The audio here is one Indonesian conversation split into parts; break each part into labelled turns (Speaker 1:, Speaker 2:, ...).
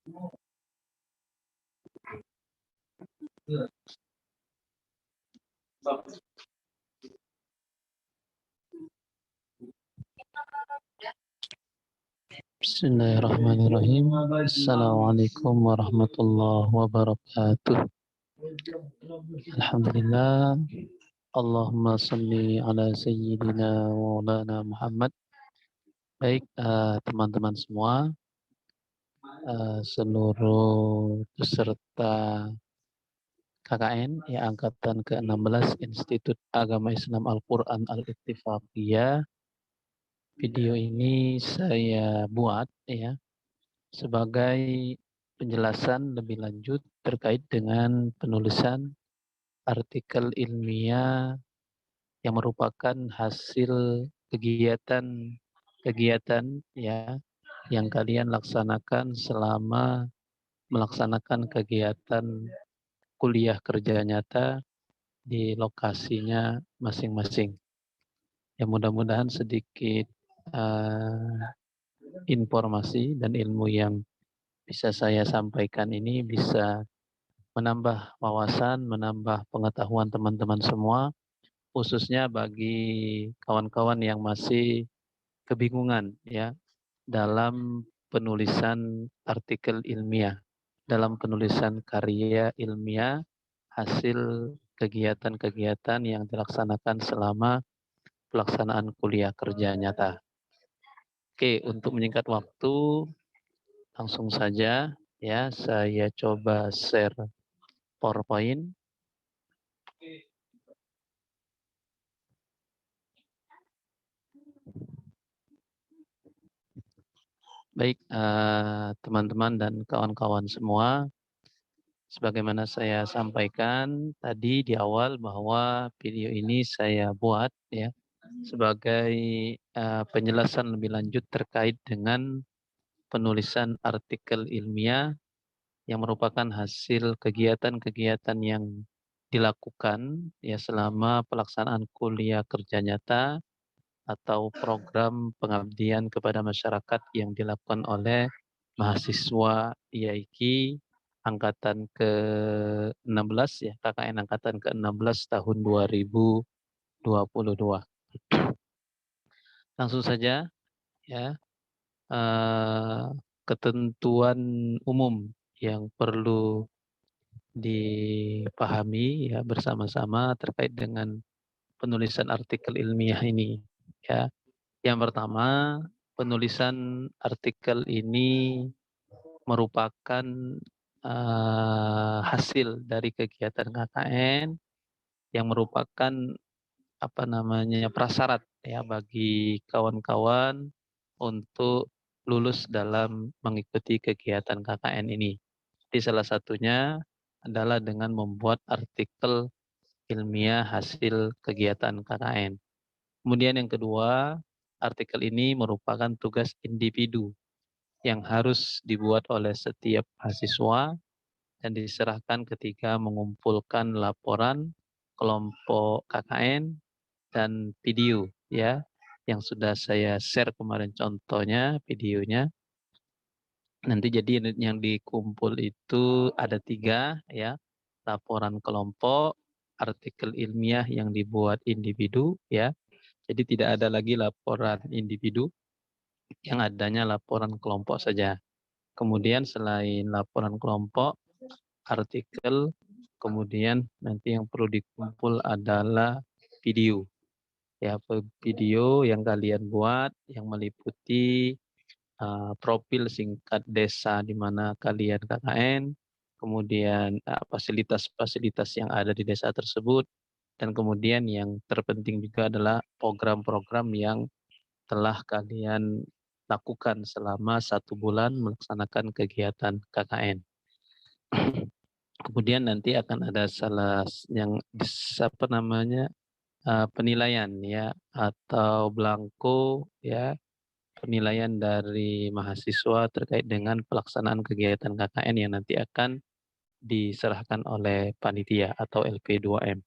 Speaker 1: Bismillahirrahmanirrahim. Assalamualaikum warahmatullahi wabarakatuh. Alhamdulillah. Allahumma salli ala sayyidina maulana Muhammad. Baik, teman-teman semua, seluruh peserta KKN ya angkatan ke-16 Institut Agama Islam Al-Quran Al-Ittifaqiyah. Video ini saya buat ya sebagai penjelasan lebih lanjut terkait dengan penulisan artikel ilmiah yang merupakan hasil kegiatan ya yang kalian laksanakan selama melaksanakan kegiatan kuliah kerja nyata di lokasinya masing-masing. Ya mudah-mudahan sedikit informasi dan ilmu yang bisa saya sampaikan ini bisa menambah wawasan, menambah pengetahuan teman-teman semua, khususnya bagi kawan-kawan yang masih kebingungan ya dalam penulisan artikel ilmiah, dalam penulisan karya ilmiah hasil kegiatan-kegiatan yang dilaksanakan selama pelaksanaan kuliah kerja nyata. Oke, untuk menyingkat waktu, langsung saja ya saya coba share PowerPoint. Baik, teman-teman dan kawan-kawan semua, sebagaimana saya sampaikan tadi di awal bahwa video ini saya buat ya sebagai penjelasan lebih lanjut terkait dengan penulisan artikel ilmiah yang merupakan hasil kegiatan-kegiatan yang dilakukan ya selama pelaksanaan kuliah kerja nyata atau program pengabdian kepada masyarakat yang dilakukan oleh mahasiswa IAIKI angkatan ke-16 ya, KKN angkatan ke-16 tahun 2022. Langsung saja ya, ketentuan umum yang perlu dipahami ya bersama-sama terkait dengan penulisan artikel ilmiah ini ya. Yang pertama, penulisan artikel ini merupakan hasil dari kegiatan KKN yang merupakan prasyarat ya bagi kawan-kawan untuk lulus dalam mengikuti kegiatan KKN ini. Di salah satunya adalah dengan membuat artikel ilmiah hasil kegiatan KKN. Kemudian yang kedua, artikel ini merupakan tugas individu yang harus dibuat oleh setiap mahasiswa dan diserahkan ketika mengumpulkan laporan kelompok KKN dan video ya yang sudah saya share kemarin contohnya videonya. Nanti jadi yang dikumpul itu ada 3 ya, laporan kelompok, artikel ilmiah yang dibuat individu ya. Jadi tidak ada lagi laporan individu, yang adanya laporan kelompok saja. Kemudian selain laporan kelompok, artikel, kemudian nanti yang perlu dikumpul adalah video. Ya, video yang kalian buat yang meliputi profil singkat desa di mana kalian KKN, kemudian fasilitas-fasilitas yang ada di desa tersebut, dan kemudian yang terpenting juga adalah program-program yang telah kalian lakukan selama 1 bulan melaksanakan kegiatan KKN. Kemudian nanti akan ada penilaian ya atau belangko ya penilaian dari mahasiswa terkait dengan pelaksanaan kegiatan KKN yang nanti akan diserahkan oleh panitia atau LP2M.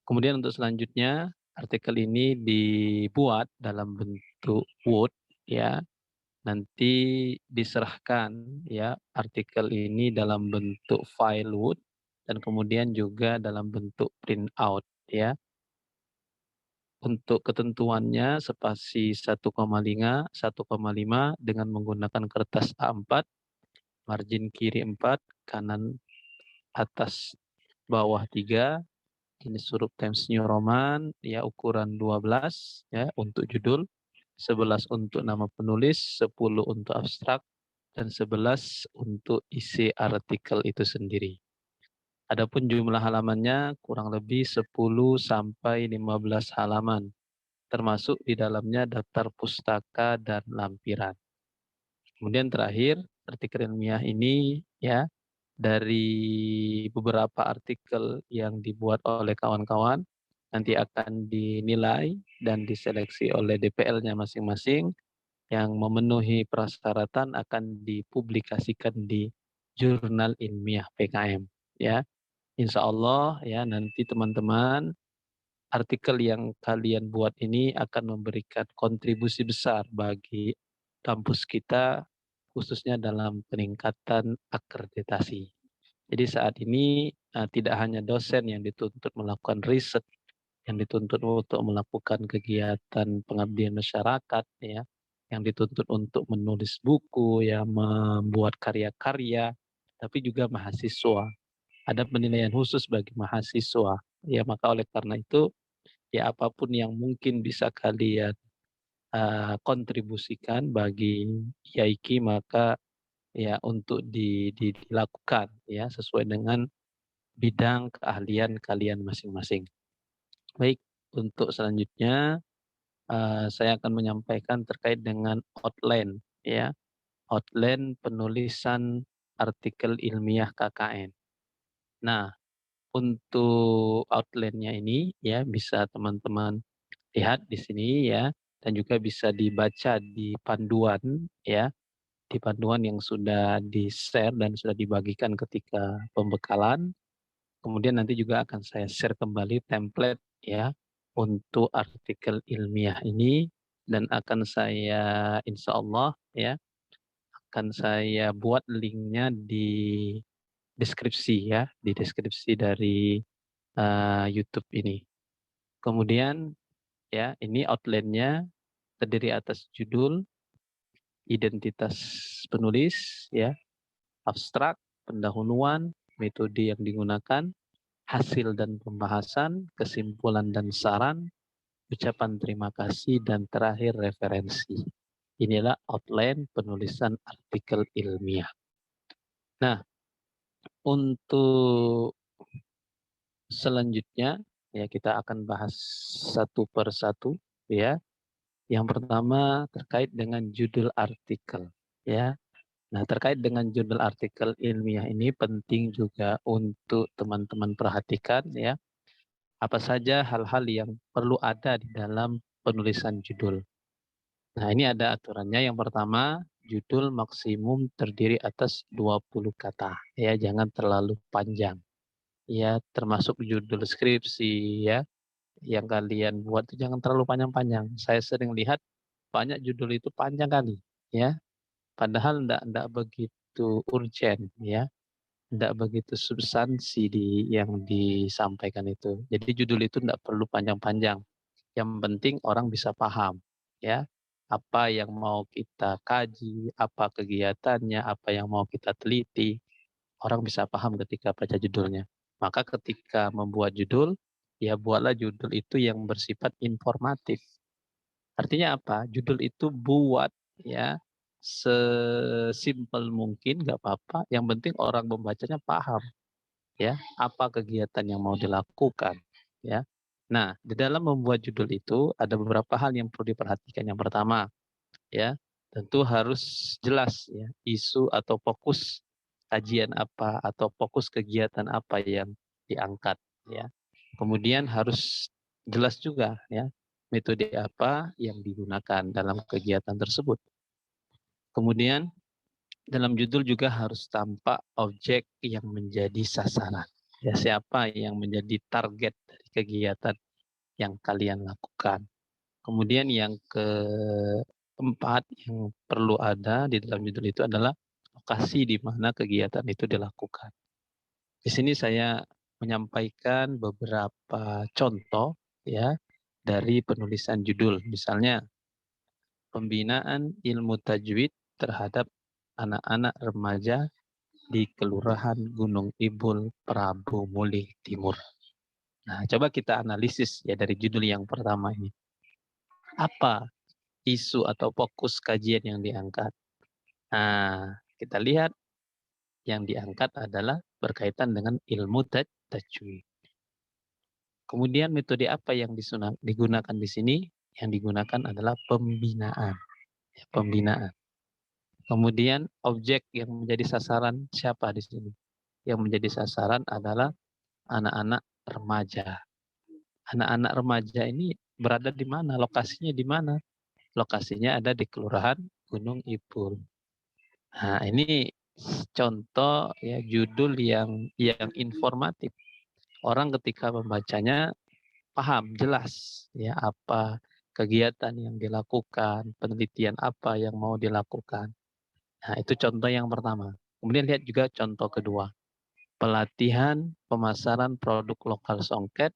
Speaker 1: Kemudian untuk selanjutnya artikel ini dibuat dalam bentuk Word ya nanti diserahkan ya artikel ini dalam bentuk file Word dan kemudian juga dalam bentuk print out ya. Untuk ketentuannya spasi 1,5 dengan menggunakan kertas A4, margin kiri 4, kanan atas bawah 3, ini huruf Times New Roman ya ukuran 12 ya untuk judul, 11 untuk nama penulis, 10 untuk abstrak, dan 11 untuk isi artikel itu sendiri. Adapun jumlah halamannya kurang lebih 10 sampai 15 halaman, termasuk di dalamnya daftar pustaka dan lampiran. Kemudian terakhir, artikel ilmiah ini ya dari beberapa artikel yang dibuat oleh kawan-kawan nanti akan dinilai dan diseleksi oleh DPL-nya masing-masing yang memenuhi persyaratan akan dipublikasikan di jurnal ilmiah PKM ya. Insya Allah ya nanti teman-teman artikel yang kalian buat ini akan memberikan kontribusi besar bagi kampus kita khususnya dalam peningkatan akreditasi. Jadi saat ini tidak hanya dosen yang dituntut melakukan riset, yang dituntut untuk melakukan kegiatan pengabdian masyarakat, ya, yang dituntut untuk menulis buku, ya, membuat karya-karya, tapi juga mahasiswa. Ada penilaian khusus bagi mahasiswa. Ya, maka oleh karena itu, ya apapun yang mungkin bisa kalian kontribusikan bagi IAIKI maka ya untuk dilakukan ya sesuai dengan bidang keahlian kalian masing-masing. Baik, untuk selanjutnya saya akan menyampaikan terkait dengan outline ya, outline penulisan artikel ilmiah KKN. Nah, untuk outline-nya ini ya bisa teman-teman lihat di sini ya dan juga bisa dibaca di panduan ya, di panduan yang sudah di-share dan sudah dibagikan ketika pembekalan. Kemudian nanti juga akan saya share kembali template ya untuk artikel ilmiah ini dan akan saya insya Allah ya akan saya buat linknya di deskripsi ya di deskripsi dari YouTube ini. Kemudian ya ini outline-nya terdiri atas judul, identitas penulis ya, abstrak, pendahuluan, metode yang digunakan, hasil dan pembahasan, kesimpulan dan saran, ucapan terima kasih, dan terakhir referensi. Inilah outline penulisan artikel ilmiah. Nah, untuk selanjutnya ya kita akan bahas satu per satu ya. Yang pertama terkait dengan judul artikel ya. Nah, terkait dengan judul artikel ilmiah ini penting juga untuk teman-teman perhatikan ya. Apa saja hal-hal yang perlu ada di dalam penulisan judul. Nah, ini ada aturannya. Yang pertama, judul maksimum terdiri atas 20 kata. Ya, jangan terlalu panjang. Ya, termasuk judul skripsi ya. Yang kalian buat itu jangan terlalu panjang-panjang. Saya sering lihat banyak judul itu panjang kali. Ya, padahal enggak begitu urgent ya. Enggak begitu substansi yang disampaikan itu. Jadi judul itu enggak perlu panjang-panjang. Yang penting orang bisa paham, ya. Apa yang mau kita kaji, apa kegiatannya, apa yang mau kita teliti, orang bisa paham ketika baca judulnya. Maka ketika membuat judul, ya buatlah judul itu yang bersifat informatif. Artinya apa? Judul itu buat ya sesimpel mungkin, nggak apa-apa. Yang penting orang membacanya paham ya apa kegiatan yang mau dilakukan ya. Nah, di dalam membuat judul itu ada beberapa hal yang perlu diperhatikan. Yang pertama ya tentu harus jelas ya isu atau fokus kajian apa atau fokus kegiatan apa yang diangkat ya. Kemudian harus jelas juga ya metode apa yang digunakan dalam kegiatan tersebut. Kemudian dalam judul juga harus tampak objek yang menjadi sasaran. Ya, siapa yang menjadi target dari kegiatan yang kalian lakukan. Kemudian yang keempat keempat yang perlu ada di dalam judul itu adalah lokasi di mana kegiatan itu dilakukan. Di sini saya menyampaikan beberapa contoh ya dari penulisan judul. Misalnya pembinaan ilmu tajwid terhadap anak-anak remaja di Kelurahan Gunung Ibul, Prabu Mulih Timur. Nah, coba kita analisis ya dari judul yang pertama ini. Apa isu atau fokus kajian yang diangkat? Nah, kita lihat yang diangkat adalah berkaitan dengan ilmu tajwid. Kemudian metode apa yang digunakan di sini? Yang digunakan adalah pembinaan. Ya, pembinaan. Kemudian objek yang menjadi sasaran siapa di sini? Yang menjadi sasaran adalah anak-anak remaja. Anak-anak remaja ini berada di mana? Lokasinya di mana? Lokasinya ada di Kelurahan Gunung Ipul. Nah, ini contoh ya judul yang informatif. Orang ketika membacanya paham jelas ya apa kegiatan yang dilakukan, penelitian apa yang mau dilakukan. Nah, itu contoh yang pertama. Kemudian lihat juga contoh kedua. Pelatihan pemasaran produk lokal Songket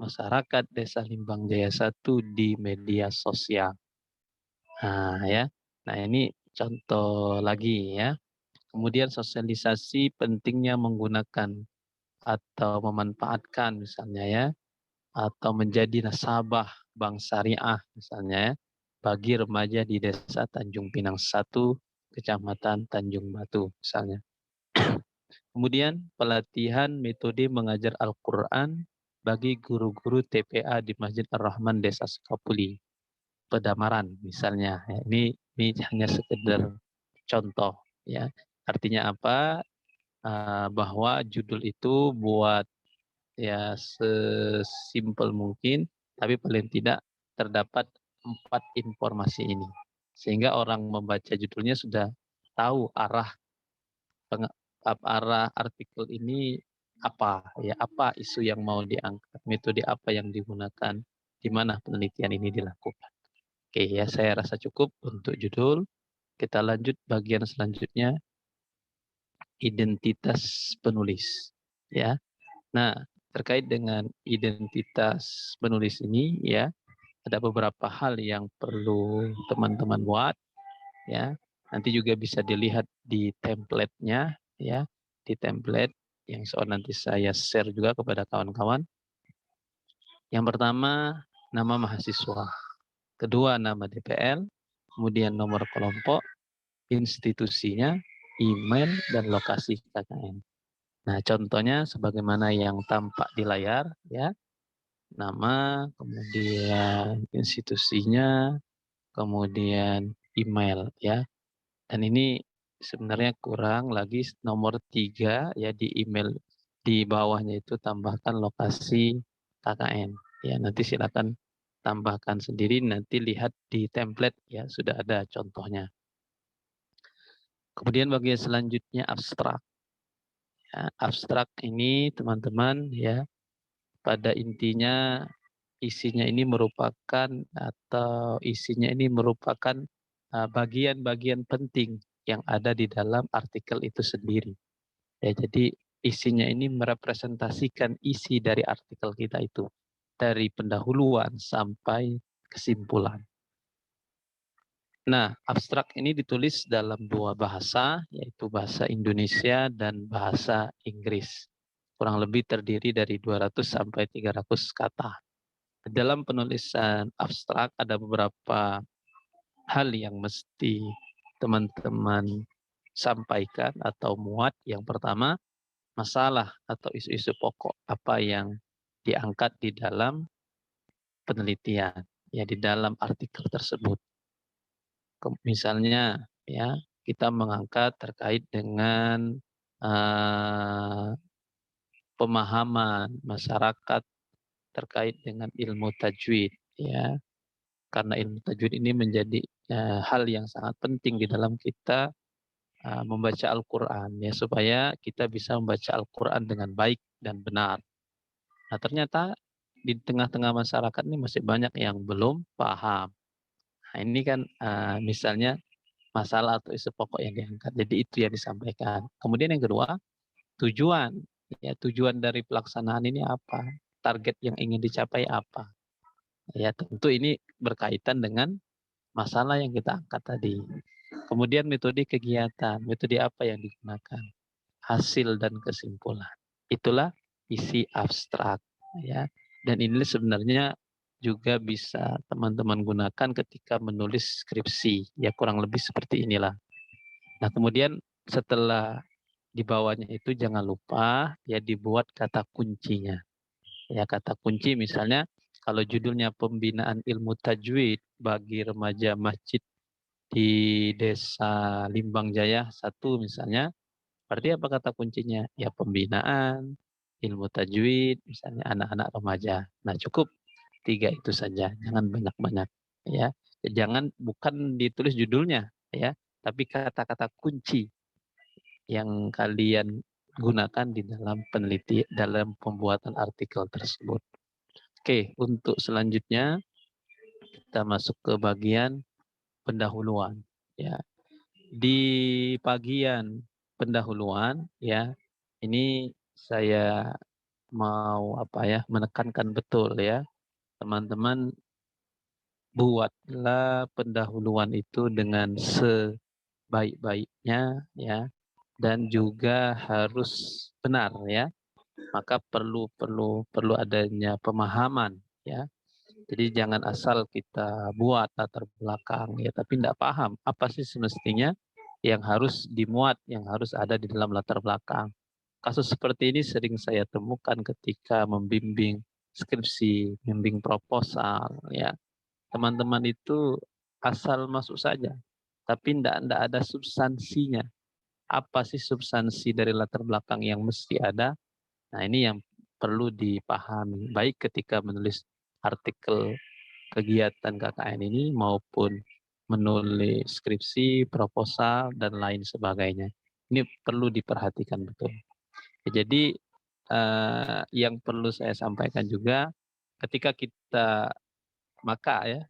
Speaker 1: masyarakat Desa Limbang Jaya 1 di media sosial. Nah, ya. Nah, ini contoh lagi ya. Kemudian sosialisasi pentingnya menggunakan atau memanfaatkan misalnya ya, atau menjadi nasabah bank syariah misalnya ya, bagi remaja di Desa Tanjung Pinang 1, Kecamatan Tanjung Batu misalnya. Kemudian pelatihan metode mengajar Al-Quran bagi guru-guru TPA di Masjid Ar-Rahman Desa Sukapuli, Pedamaran misalnya. Ya, ini hanya sekedar contoh ya. Artinya apa? Bahwa judul itu buat ya sesimpel mungkin, tapi paling tidak terdapat 4 informasi ini. Sehingga orang membaca judulnya sudah tahu arah artikel ini apa ya, apa isu yang mau diangkat, metode apa yang digunakan, di mana penelitian ini dilakukan. Oke ya, saya rasa cukup untuk judul. Kita lanjut bagian selanjutnya, identitas penulis ya. Nah, terkait dengan identitas penulis ini ya, ada beberapa hal yang perlu teman-teman buat ya. Nanti juga bisa dilihat di template-nya ya, di template yang nanti saya share juga kepada kawan-kawan. Yang pertama, nama mahasiswa. Kedua, nama DPL, kemudian nomor kelompok, institusinya, email, dan lokasi KKN. Nah, contohnya sebagaimana yang tampak di layar ya. Nama, kemudian institusinya, kemudian email ya. Dan ini sebenarnya kurang lagi nomor 3 ya di email di bawahnya itu tambahkan lokasi KKN. Ya, nanti silakan tambahkan sendiri, nanti lihat di template ya sudah ada contohnya. Kemudian bagian selanjutnya abstrak. Ya, abstrak ini teman-teman ya pada intinya isinya ini merupakan atau isinya ini merupakan bagian-bagian penting yang ada di dalam artikel itu sendiri. Ya, jadi isinya ini merepresentasikan isi dari artikel kita itu dari pendahuluan sampai kesimpulan. Nah, abstrak ini ditulis dalam 2 bahasa, yaitu bahasa Indonesia dan bahasa Inggris. Kurang lebih terdiri dari 200 sampai 300 kata. Dalam penulisan abstrak ada beberapa hal yang mesti teman-teman sampaikan atau muat. Yang pertama, masalah atau isu-isu pokok apa yang diangkat di dalam penelitian, ya di dalam artikel tersebut. Misalnya, ya kita mengangkat terkait dengan pemahaman masyarakat terkait dengan ilmu tajwid, ya karena ilmu tajwid ini menjadi hal yang sangat penting di dalam kita membaca Al-Quran ya supaya kita bisa membaca Al-Quran dengan baik dan benar. Nah, ternyata di tengah-tengah masyarakat ini masih banyak yang belum paham. Nah, ini kan misalnya masalah atau isu pokok yang diangkat. Jadi itu yang disampaikan. Kemudian yang kedua, tujuan. Ya, tujuan dari pelaksanaan ini apa? Target yang ingin dicapai apa? Ya, tentu ini berkaitan dengan masalah yang kita angkat tadi. Kemudian metode kegiatan, metode apa yang digunakan, hasil dan kesimpulan. Itulah isi abstrak, ya. Dan ini sebenarnya juga bisa teman-teman gunakan ketika menulis skripsi, ya kurang lebih seperti inilah. Nah, kemudian setelah di bawahnya itu jangan lupa ya dibuat kata kuncinya. Ya, kata kunci misalnya kalau judulnya pembinaan ilmu tajwid bagi remaja masjid di Desa Limbang Jaya 1 misalnya, berarti apa kata kuncinya? Ya pembinaan ilmu tajwid misalnya anak-anak remaja. Nah, cukup 3 itu saja, jangan banyak-banyak ya. Jangan bukan ditulis judulnya ya, tapi kata-kata kunci yang kalian gunakan di dalam dalam pembuatan artikel tersebut. Oke, untuk selanjutnya kita masuk ke bagian pendahuluan ya. Di bagian pendahuluan ya, ini saya mau apa ya, menekankan betul ya, teman-teman buatlah pendahuluan itu dengan sebaik-baiknya ya, dan juga harus benar ya. Maka perlu perlu perlu adanya pemahaman ya. Jadi jangan asal kita buat latar belakang ya, tapi tidak paham apa sih semestinya yang harus dimuat, yang harus ada di dalam latar belakang. Kasus seperti ini sering saya temukan ketika membimbing skripsi, membimbing proposal ya. Teman-teman itu asal masuk saja, tapi tidak ada substansinya. Apa sih substansi dari latar belakang yang mesti ada? Nah, ini yang perlu dipahami, baik ketika menulis artikel kegiatan KKN ini maupun menulis skripsi, proposal, dan lain sebagainya. Ini perlu diperhatikan betul. Jadi, yang perlu saya sampaikan juga, ketika kita maka ya,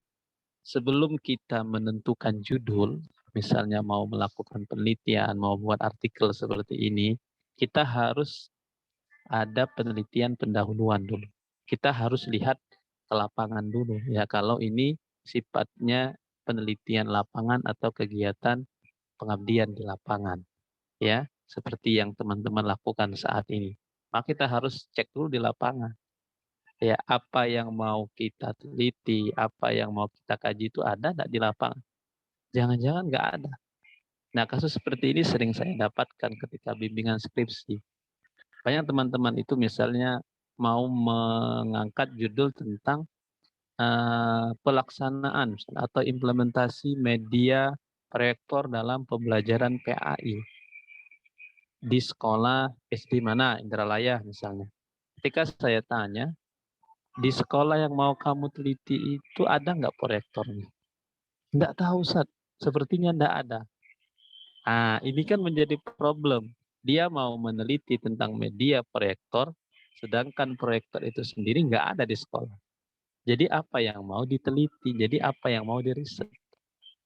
Speaker 1: sebelum kita menentukan judul, misalnya mau melakukan penelitian, mau buat artikel seperti ini, kita harus ada penelitian pendahuluan dulu. Kita harus lihat ke lapangan dulu ya, kalau ini sifatnya penelitian lapangan atau kegiatan pengabdian di lapangan ya, seperti yang teman-teman lakukan saat ini. Maka kita harus cek dulu di lapangan ya, apa yang mau kita teliti, apa yang mau kita kaji itu ada enggak di lapangan. Jangan-jangan nggak ada. Nah, kasus seperti ini sering saya dapatkan ketika bimbingan skripsi. Banyak teman-teman itu misalnya mau mengangkat judul tentang pelaksanaan atau implementasi media proyektor dalam pembelajaran PAI di sekolah SD mana, Indralaya misalnya. Ketika saya tanya, di sekolah yang mau kamu teliti itu ada nggak proyektornya? Nggak tahu, Ustaz. Sepertinya nggak ada. Nah, ini kan menjadi problem. Dia mau meneliti tentang media proyektor, sedangkan proyektor itu sendiri nggak ada di sekolah. Jadi apa yang mau diteliti, jadi apa yang mau diriset.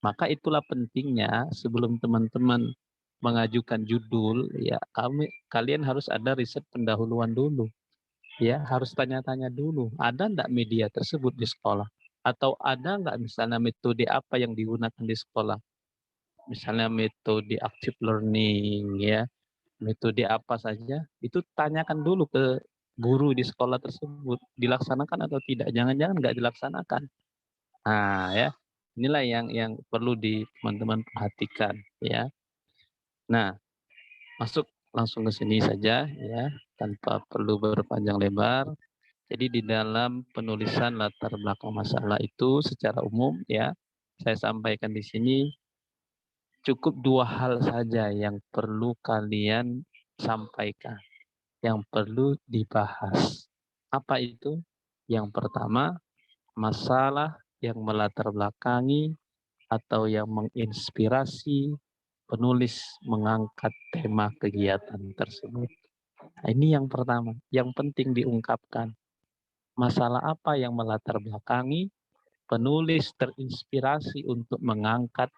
Speaker 1: Maka itulah pentingnya sebelum teman-teman mengajukan judul, ya kalian harus ada riset pendahuluan dulu. Ya, harus tanya-tanya dulu, ada enggak media tersebut di sekolah? Atau ada enggak misalnya metode apa yang digunakan di sekolah? Misalnya metode active learning ya, metode apa saja, itu tanyakan dulu ke guru di sekolah tersebut, dilaksanakan atau tidak, jangan-jangan nggak dilaksanakan. Nah ya, inilah yang perlu teman-teman perhatikan ya. Nah, masuk langsung ke sini saja ya, tanpa perlu berpanjang lebar. Jadi di dalam penulisan latar belakang masalah itu secara umum ya, saya sampaikan di sini cukup 2 hal saja yang perlu kalian sampaikan, yang perlu dibahas. Apa itu? Yang pertama, masalah yang melatar belakangi atau yang menginspirasi penulis mengangkat tema kegiatan tersebut. Nah, ini yang pertama, yang penting diungkapkan. Masalah apa yang melatar belakangi penulis terinspirasi untuk mengangkat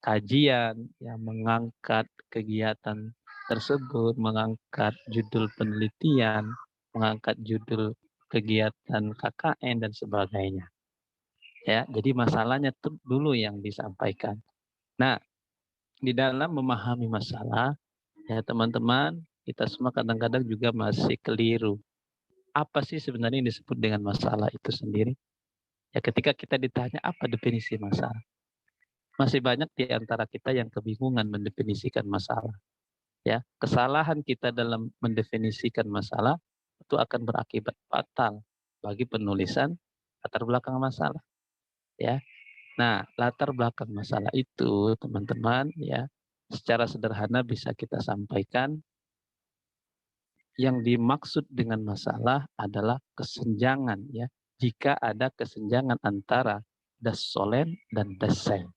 Speaker 1: kajian, ya, mengangkat kegiatan tersebut, mengangkat judul penelitian, mengangkat judul kegiatan KKN dan sebagainya. Ya, jadi masalahnya tuh dulu yang disampaikan. Nah, di dalam memahami masalah, ya teman-teman, kita semua kadang-kadang juga masih keliru. Apa sih sebenarnya yang disebut dengan masalah itu sendiri? Ya ketika kita ditanya apa definisi masalah, masih banyak di antara kita yang kebingungan mendefinisikan masalah. Ya, kesalahan kita dalam mendefinisikan masalah itu akan berakibat fatal bagi penulisan latar belakang masalah. Ya, nah latar belakang masalah itu teman-teman ya secara sederhana bisa kita sampaikan yang dimaksud dengan masalah adalah kesenjangan ya. Jika ada kesenjangan antara dasolen dan dasen.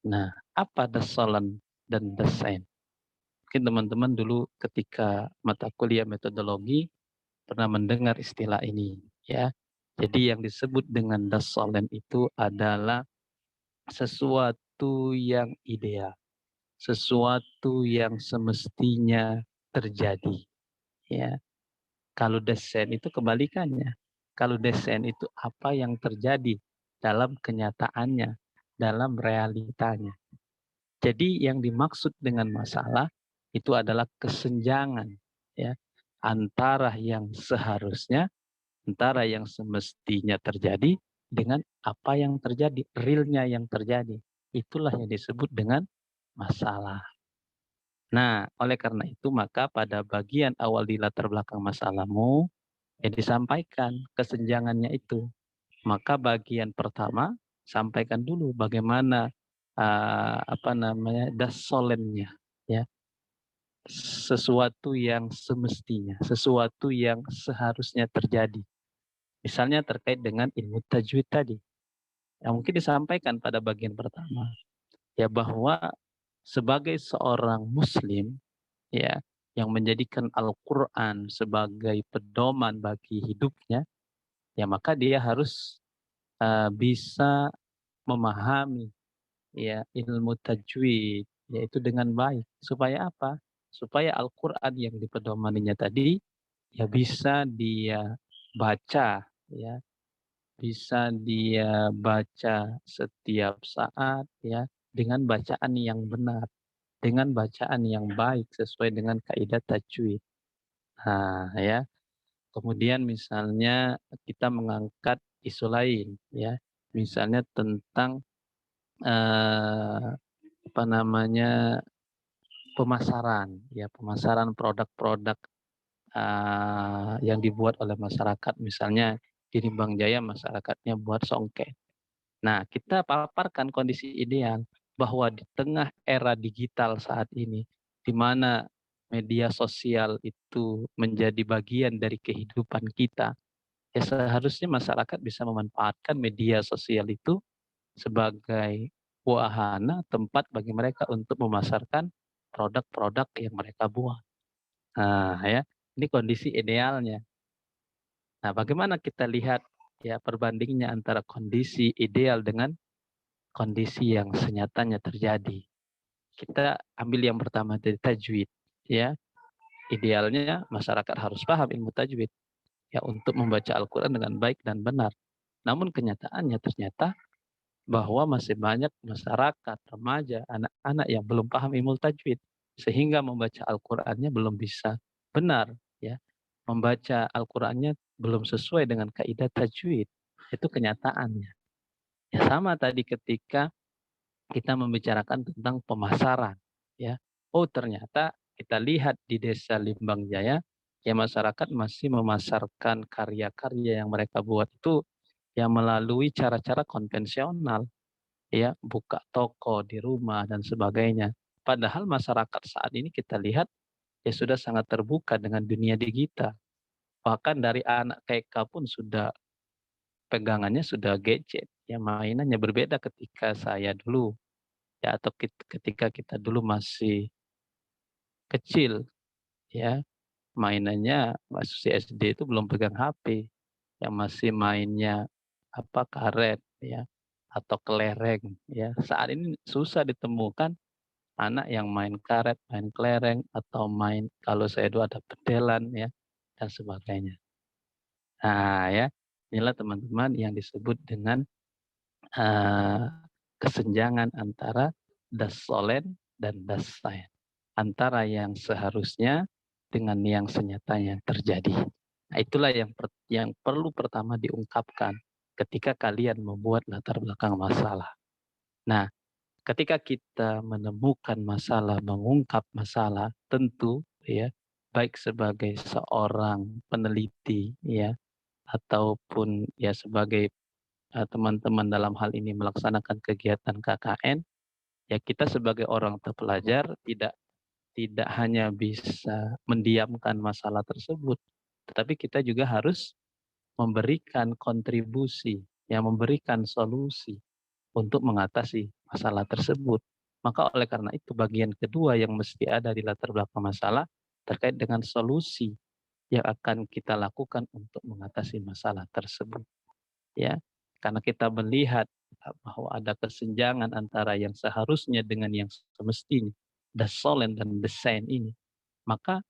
Speaker 1: Nah, apa dasolen dan dasen? Mungkin teman-teman dulu ketika mata kuliah metodologi pernah mendengar istilah ini ya. Jadi yang disebut dengan dasolen itu adalah sesuatu yang ideal, sesuatu yang semestinya terjadi ya. Kalau desain itu kebalikannya. Kalau desain itu apa yang terjadi dalam kenyataannya, dalam realitanya. Jadi yang dimaksud dengan masalah itu adalah kesenjangan ya antara yang seharusnya, antara yang semestinya terjadi dengan apa yang terjadi, realnya yang terjadi. Itulah yang disebut dengan masalah. Nah, oleh karena itu maka pada bagian awal di latar belakang masalahmu ya disampaikan kesenjangannya itu. Maka bagian pertama sampaikan dulu bagaimana apa namanya dasolennya ya, sesuatu yang semestinya, sesuatu yang seharusnya terjadi. Misalnya terkait dengan ilmu tajwid tadi. Yang mungkin disampaikan pada bagian pertama ya bahwa sebagai seorang muslim ya yang menjadikan Al-Qur'an sebagai pedoman bagi hidupnya ya maka dia harus bisa memahami ya ilmu tajwid yaitu dengan baik supaya apa? Supaya Al-Qur'an yang dipedomaninya tadi ya bisa dia baca ya, bisa dia baca setiap saat ya dengan bacaan yang benar, dengan bacaan yang baik sesuai dengan kaidah tajwid. Nah, ya. Kemudian misalnya kita mengangkat isu lain ya, misalnya tentang eh, apa namanya pemasaran ya, pemasaran produk-produk yang dibuat oleh masyarakat. Misalnya di Limbang Jaya masyarakatnya buat songket. Nah, kita paparkan kondisi ideal bahwa di tengah era digital saat ini, di mana media sosial itu menjadi bagian dari kehidupan kita, ya seharusnya masyarakat bisa memanfaatkan media sosial itu sebagai wahana tempat bagi mereka untuk memasarkan produk-produk yang mereka buat. Nah, ya, ini kondisi idealnya. Nah, bagaimana kita lihat ya perbandingannya antara kondisi ideal dengan kondisi yang senyatanya terjadi. Kita ambil yang pertama dari tajwid, ya. Idealnya masyarakat harus paham ilmu tajwid ya untuk membaca Al-Qur'an dengan baik dan benar. Namun kenyataannya ternyata bahwa masih banyak masyarakat, remaja, anak-anak yang belum paham ilmu tajwid sehingga membaca Al-Qur'annya belum bisa benar ya. Membaca Al-Qur'annya belum sesuai dengan kaidah tajwid. Itu kenyataannya. Ya sama tadi ketika kita membicarakan tentang pemasaran ya. Oh, ternyata kita lihat di Desa Limbang Jaya ya masyarakat masih memasarkan karya-karya yang mereka buat itu ya melalui cara-cara konvensional ya, buka toko di rumah dan sebagainya. Padahal masyarakat saat ini kita lihat ya sudah sangat terbuka dengan dunia digital. Bahkan dari anak TK pun sudah pegangannya sudah gadget. Ya mainannya berbeda ketika saya dulu ya atau ketika kita dulu masih kecil ya mainannya masih SD itu belum pegang HP yang masih mainnya apa karet ya atau kelereng ya. Saat ini susah ditemukan anak yang main karet, main kelereng atau main kalau saya dulu ada pedelan ya dan sebagainya. Nah ya, inilah teman-teman yang disebut dengan uh, kesenjangan antara dasolen dan dasain. Antara yang seharusnya dengan yang senyatanya terjadi. Nah, itulah yang perlu pertama diungkapkan ketika kalian membuat latar belakang masalah. Nah, ketika kita menemukan masalah, mengungkap masalah, tentu ya, baik sebagai seorang peneliti ya ataupun ya sebagai teman-teman dalam hal ini melaksanakan kegiatan KKN, ya kita sebagai orang terpelajar tidak hanya bisa mendiamkan masalah tersebut, tetapi kita juga harus memberikan kontribusi, yang memberikan solusi untuk mengatasi masalah tersebut. Maka oleh karena itu bagian kedua yang mesti ada di latar belakang masalah terkait dengan solusi yang akan kita lakukan untuk mengatasi masalah tersebut. Ya, karena kita melihat bahwa ada kesenjangan antara yang seharusnya dengan yang semestinya, dasolen dan desain ini, maka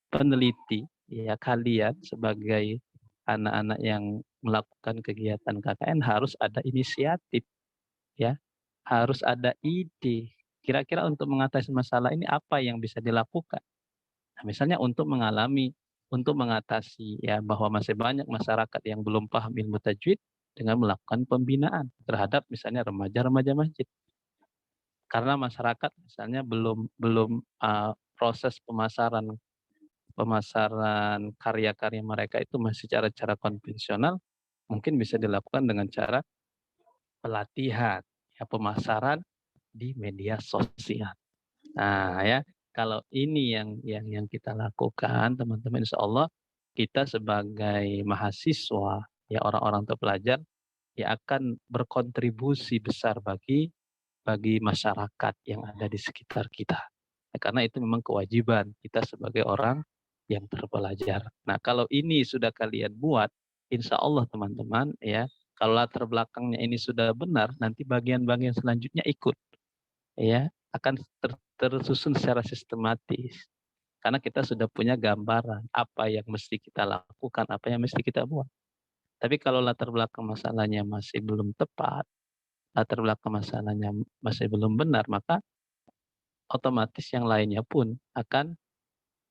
Speaker 1: peneliti ya kalian sebagai anak-anak yang melakukan kegiatan KKN harus ada inisiatif ya, harus ada ide. Kira-kira untuk mengatasi masalah ini apa yang bisa dilakukan? Nah, misalnya untuk mengatasi ya bahwa masih banyak masyarakat yang belum paham ilmu tajwid dengan melakukan pembinaan terhadap misalnya remaja-remaja masjid. Karena masyarakat misalnya belum belum proses pemasaran pemasaran karya-karya mereka itu masih cara-cara konvensional, mungkin bisa dilakukan dengan cara pelatihan, ya pemasaran di media sosial. Nah ya, kalau ini yang kita lakukan teman-teman, insya Allah kita sebagai mahasiswa, ya orang-orang terpelajar, ya akan berkontribusi besar bagi masyarakat yang ada di sekitar kita. Ya, karena itu memang kewajiban kita sebagai orang yang terpelajar. Nah, kalau ini sudah kalian buat, insya Allah teman-teman ya, kalau latar belakangnya ini sudah benar, nanti bagian-bagian selanjutnya ikut, ya akan tersusun secara sistematis. Karena kita sudah punya gambaran apa yang mesti kita lakukan, apa yang mesti kita buat. Tapi kalau latar belakang masalahnya masih belum tepat, latar belakang masalahnya masih belum benar, maka otomatis yang lainnya pun akan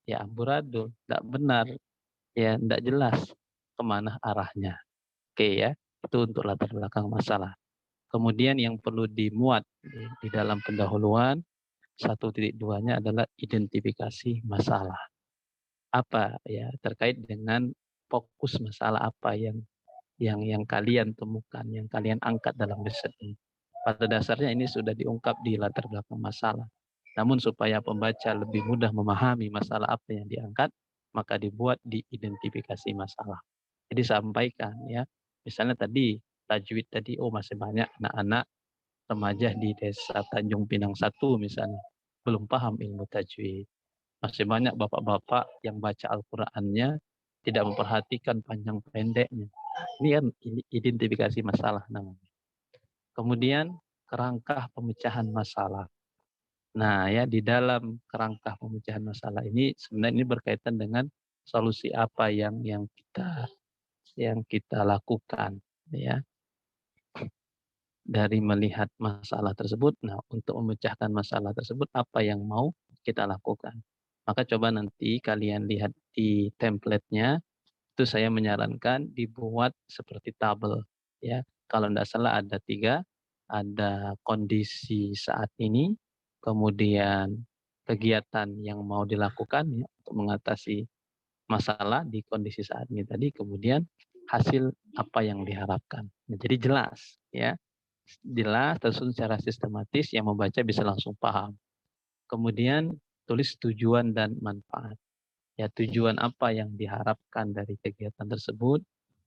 Speaker 1: ya amburadul, tidak benar, ya tidak jelas kemana arahnya. Oke ya, itu untuk latar belakang masalah. Kemudian yang perlu dimuat di dalam pendahuluan 1.2-nya adalah identifikasi masalah. Apa ya terkait dengan fokus masalah apa yang kalian temukan, yang kalian angkat dalam riset ini. Pada dasarnya ini sudah diungkap di latar belakang masalah. Namun supaya pembaca lebih mudah memahami masalah apa yang diangkat, maka dibuat di identifikasi masalah. Jadi sampaikan ya, misalnya tadi tajwid tadi, oh masih banyak anak-anak remaja di desa Tanjung Pinang 1 misalnya belum paham ilmu tajwid. Masih banyak bapak-bapak yang baca Al-Qur'annya tidak memperhatikan panjang pendeknya. Ini kan identifikasi masalah namanya. Kemudian kerangka pemecahan masalah. Nah, ya di dalam kerangka pemecahan masalah ini sebenarnya ini berkaitan dengan solusi apa yang kita lakukan ya dari melihat masalah tersebut. Nah, untuk memecahkan masalah tersebut apa yang mau kita lakukan? Maka coba nanti kalian lihat di template-nya, itu saya menyarankan dibuat seperti tabel ya. Kalau tidak salah ada 3, ada kondisi saat ini, kemudian kegiatan yang mau dilakukan ya, untuk mengatasi masalah di kondisi saat ini tadi, kemudian hasil apa yang diharapkan. Nah, jadi jelas ya, jelas tersusun secara sistematis yang membaca bisa langsung paham. Kemudian tulis tujuan dan manfaat. Ya, tujuan apa yang diharapkan dari kegiatan tersebut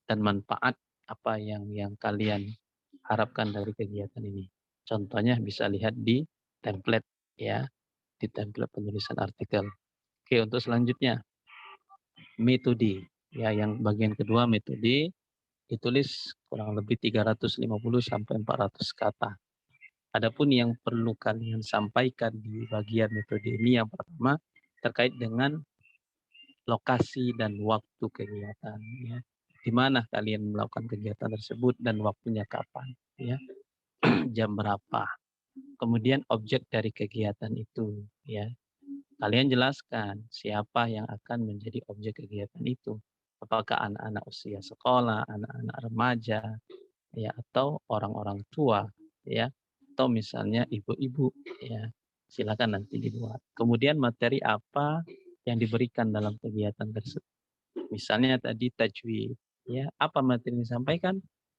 Speaker 1: dan manfaat apa yang kalian harapkan dari kegiatan ini. Contohnya bisa lihat di template ya, di template penulisan artikel. Oke, untuk selanjutnya metode. Ya, yang bagian kedua metode ditulis kurang lebih 350 sampai 400 kata. Adapun yang perlu kalian sampaikan di bagian metode ini yang pertama terkait dengan lokasi dan waktu kegiatan, ya. Di mana kalian melakukan kegiatan tersebut dan waktunya kapan, ya. Jam berapa. Kemudian objek dari kegiatan itu, ya. Kalian jelaskan siapa yang akan menjadi objek kegiatan itu. Apakah anak-anak usia sekolah, anak-anak remaja, ya, atau orang-orang tua, ya, atau misalnya ibu-ibu, ya. Silakan nanti dibuat. Kemudian materi apa yang diberikan dalam kegiatan tersebut. Misalnya tadi tajwid, ya, apa materi yang disampaikan?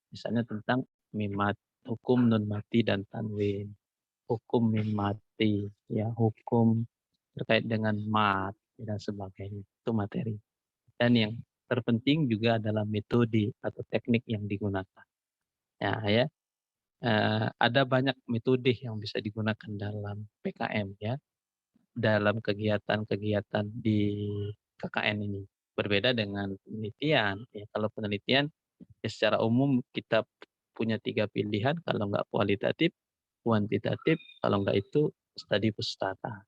Speaker 1: Misalnya tentang mimat, hukum nun mati dan tanwin, hukum mim mati, ya, hukum terkait dengan mat dan sebagainya. Itu materi. Dan yang terpenting juga adalah metode atau teknik yang digunakan. Ya, ada banyak metode yang bisa digunakan dalam PKM, ya, dalam kegiatan-kegiatan di KKN ini. Berbeda dengan penelitian. Ya, kalau penelitian ya secara umum kita punya 3 pilihan, kalau nggak kualitatif, kuantitatif, kalau nggak itu studi pustaka.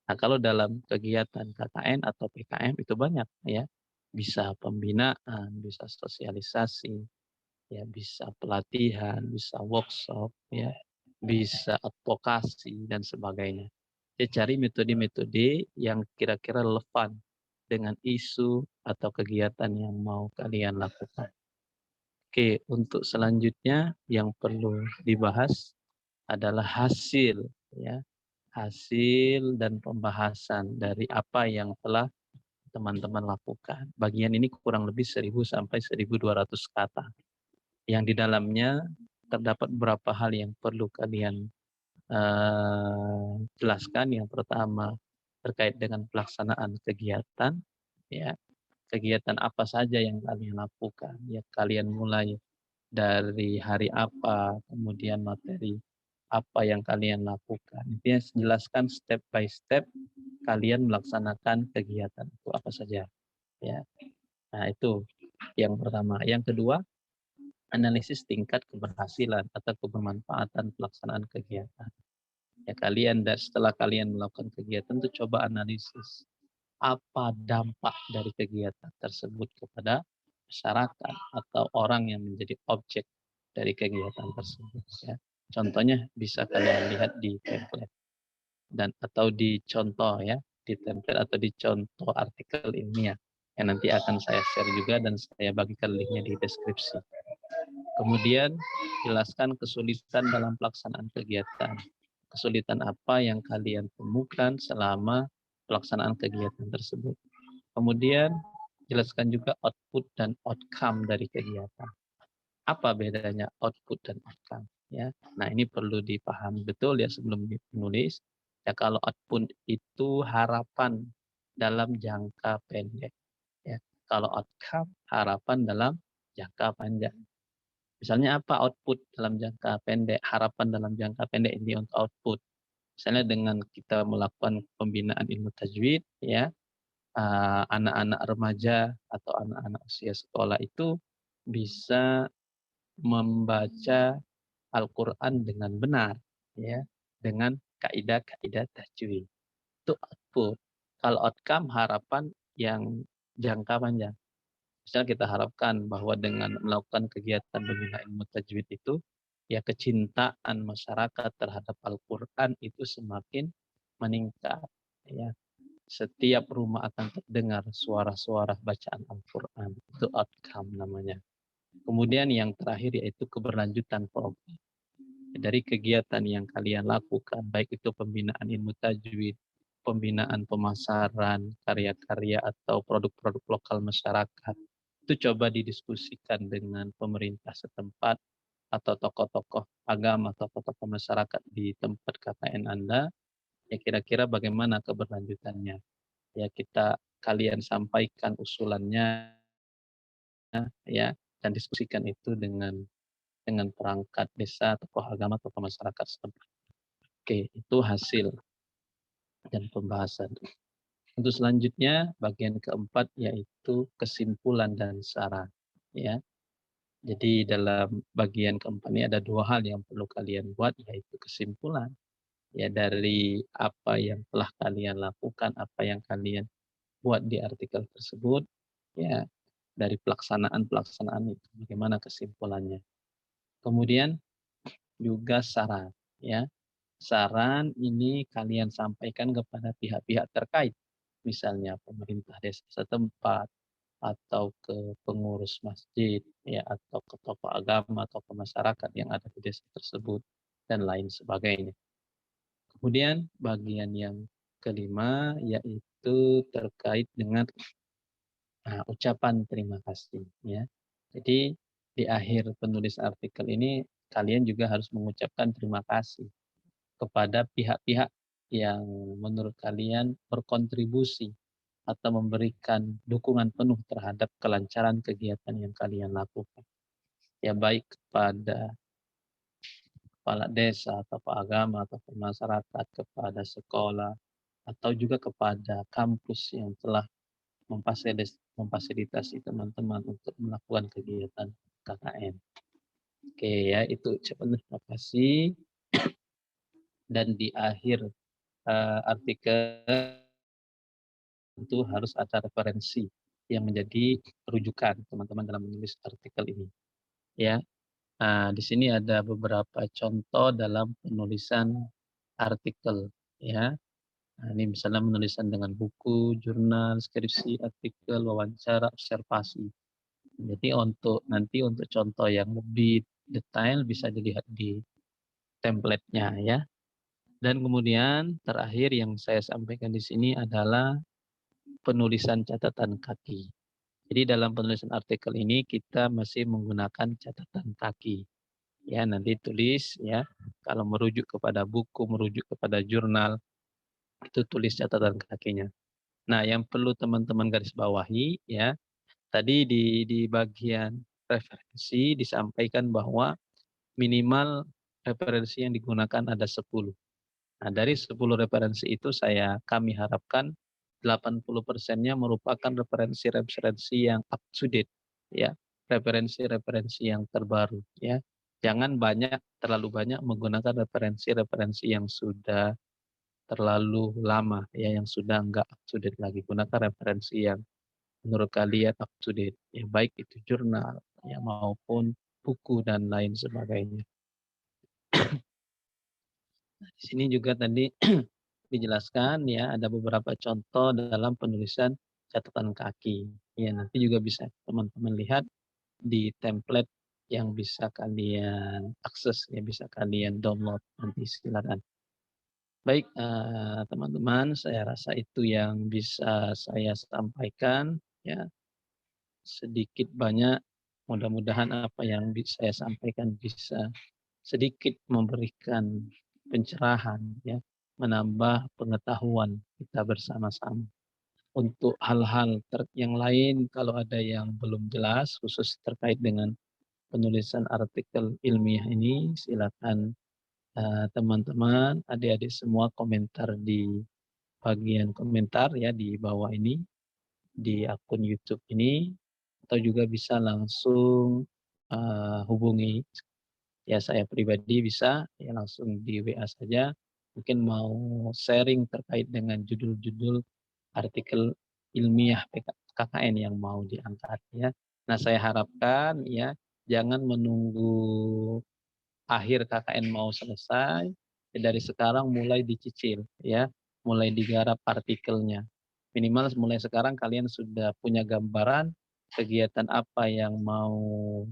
Speaker 1: Nah, kalau dalam kegiatan KKN atau PKM itu banyak, ya. Bisa pembinaan, bisa sosialisasi, ya, bisa pelatihan, bisa workshop, ya, bisa advokasi dan sebagainya. Ya, cari metode-metode yang kira-kira relevan dengan isu atau kegiatan yang mau kalian lakukan. Oke, untuk selanjutnya yang perlu dibahas adalah hasil, ya, hasil dan pembahasan dari apa yang telah teman-teman lakukan. Bagian ini kurang lebih 1000 sampai 1200 kata. Yang di dalamnya terdapat beberapa hal yang perlu kalian jelaskan. Yang pertama terkait dengan pelaksanaan kegiatan, ya. Kegiatan apa saja yang kalian lakukan, ya, kalian mulai dari hari apa, kemudian materi apa yang kalian lakukan. Intinya jelaskan step by step kalian melaksanakan kegiatan itu apa saja, ya. Nah, itu yang pertama. Yang kedua, analisis tingkat keberhasilan atau kebermanfaatan pelaksanaan kegiatan. Ya, kalian dan setelah kalian melakukan kegiatan itu coba analisis apa dampak dari kegiatan tersebut kepada masyarakat atau orang yang menjadi objek dari kegiatan tersebut, ya. Contohnya bisa kalian lihat di template dan atau di contoh, ya, di template atau di contoh artikel ilmiah yang nanti akan saya share juga dan saya bagikan linknya di deskripsi. Kemudian jelaskan kesulitan dalam pelaksanaan kegiatan. Kesulitan apa yang kalian temukan selama pelaksanaan kegiatan tersebut. Kemudian jelaskan juga output dan outcome dari kegiatan. Apa bedanya output dan outcome, ya? Nah, ini perlu dipahami betul, ya, sebelum ditulis. Ya, kalau output itu harapan dalam jangka pendek, ya. Kalau outcome harapan dalam jangka panjang. Misalnya apa output dalam jangka pendek, harapan dalam jangka pendek ini untuk output. Misalnya dengan kita melakukan pembinaan ilmu tajwid, ya, anak-anak remaja atau anak-anak usia sekolah itu bisa membaca Al-Quran dengan benar, ya, dengan kaidah-kaidah tajwid. Itu output. Kalau outcome harapan yang jangka panjang. Misalnya kita harapkan bahwa dengan melakukan kegiatan pembinaan ilmu tajwid itu, ya, kecintaan masyarakat terhadap Al-Quran itu semakin meningkat, ya. Setiap rumah akan terdengar suara-suara bacaan Al-Quran. Itu outcome namanya. Kemudian yang terakhir yaitu keberlanjutan program. Dari kegiatan yang kalian lakukan, baik itu pembinaan ilmu tajwid, pembinaan pemasaran, karya-karya atau produk-produk lokal masyarakat, itu coba didiskusikan dengan pemerintah setempat atau tokoh-tokoh agama, tokoh-tokoh masyarakat di tempat KKN Anda, ya, kira-kira bagaimana keberlanjutannya. Ya, kalian sampaikan usulannya, ya, dan diskusikan itu dengan perangkat desa, tokoh agama, tokoh masyarakat setempat. Oke, itu hasil dan pembahasan. Untuk selanjutnya bagian keempat yaitu kesimpulan dan saran, ya. Jadi dalam bagian keempat ini ada 2 hal yang perlu kalian buat, yaitu kesimpulan ya dari apa yang telah kalian lakukan, apa yang kalian buat di artikel tersebut, ya dari pelaksanaan-pelaksanaan itu, bagaimana kesimpulannya. Kemudian juga saran, ya. Saran ini kalian sampaikan kepada pihak-pihak terkait, misalnya pemerintah desa setempat, atau ke pengurus masjid, ya, atau ke tokoh agama, atau ke masyarakat yang ada di desa tersebut, dan lain sebagainya. Kemudian bagian yang kelima yaitu terkait dengan ucapan terima kasih, ya. Jadi di akhir penulis artikel ini kalian juga harus mengucapkan terima kasih kepada pihak-pihak yang menurut kalian berkontribusi atau memberikan dukungan penuh terhadap kelancaran kegiatan yang kalian lakukan. Ya baik kepada kepala desa, tokoh agama, tokoh masyarakat, kepada sekolah, atau juga kepada kampus yang telah memfasilitasi teman-teman untuk melakukan kegiatan KKN. Oke ya, itu ucapan terima kasih. Dan di akhir artikel tentu harus ada referensi yang menjadi rujukan teman-teman dalam menulis artikel ini. Ya, di sini ada beberapa contoh dalam penulisan artikel. Ya, ini misalnya menulisan dengan buku, jurnal, skripsi, artikel, wawancara, observasi. Jadi untuk contoh yang lebih detail bisa dilihat di template-nya ya. Dan kemudian terakhir yang saya sampaikan di sini adalah penulisan catatan kaki. Jadi dalam penulisan artikel ini kita masih menggunakan catatan kaki. Ya, nanti tulis ya, kalau merujuk kepada buku, merujuk kepada jurnal, itu tulis catatan kakinya. Nah, yang perlu teman-teman garis bawahi ya, tadi di bagian referensi disampaikan bahwa minimal referensi yang digunakan ada 10. Nah, dari 10 referensi itu kami harapkan 80%-nya merupakan referensi-referensi yang up to date ya, referensi-referensi yang terbaru ya. Jangan terlalu banyak menggunakan referensi-referensi yang sudah terlalu lama ya, yang sudah enggak up to date lagi. Gunakan referensi yang menurut kalian up to date ya, baik itu jurnal ya maupun buku dan lain sebagainya. Di sini juga tadi dijelaskan ya ada beberapa contoh dalam penulisan catatan kaki. Ya nanti juga bisa teman-teman lihat di template yang bisa kalian akses ya, bisa kalian download nanti silakan. Baik teman-teman, saya rasa itu yang bisa saya sampaikan ya. Sedikit banyak mudah-mudahan apa yang saya sampaikan bisa sedikit memberikan pencerahan ya, menambah pengetahuan kita bersama-sama. Untuk hal-hal yang lain kalau ada yang belum jelas khusus terkait dengan penulisan artikel ilmiah ini, silakan teman-teman, adik-adik semua komentar di bagian komentar ya di bawah ini di akun YouTube ini, atau juga bisa langsung hubungi ya saya pribadi, bisa ya langsung di WA saja. Mungkin mau sharing terkait dengan judul-judul artikel ilmiah KKN yang mau diangkat ya. Nah, saya harapkan ya jangan menunggu akhir KKN mau selesai, dari sekarang mulai dicicil ya, mulai digarap artikelnya. Minimal mulai sekarang kalian sudah punya gambaran kegiatan apa yang mau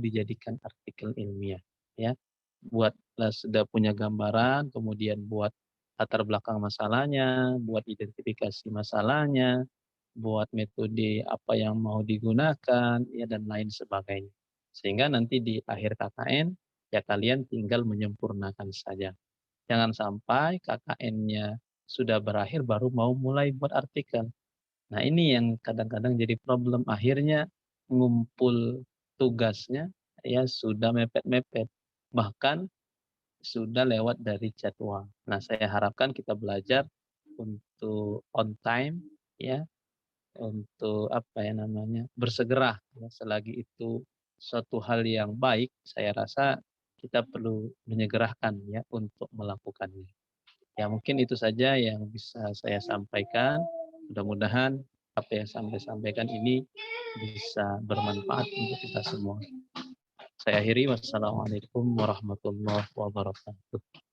Speaker 1: dijadikan artikel ilmiah ya. Buatlah sudah punya gambaran, kemudian buat latar belakang masalahnya, buat identifikasi masalahnya, buat metode apa yang mau digunakan ya dan lain sebagainya. Sehingga nanti di akhir KKN ya kalian tinggal menyempurnakan saja. Jangan sampai KKN-nya sudah berakhir baru mau mulai buat artikel. Nah, ini yang kadang-kadang jadi problem, akhirnya ngumpul tugasnya ya sudah mepet-mepet, bahkan sudah lewat dari jadwal. Nah, saya harapkan kita belajar untuk on time ya, untuk apa ya namanya, bersegera ya, selagi itu suatu hal yang baik, saya rasa kita perlu menyegerakan ya untuk melakukannya. Ya mungkin itu saja yang bisa saya sampaikan. Mudah-mudahan apa yang saya sampaikan ini bisa bermanfaat untuk kita semua. Saya akhiri, wassalamualaikum warahmatullahi wabarakatuh.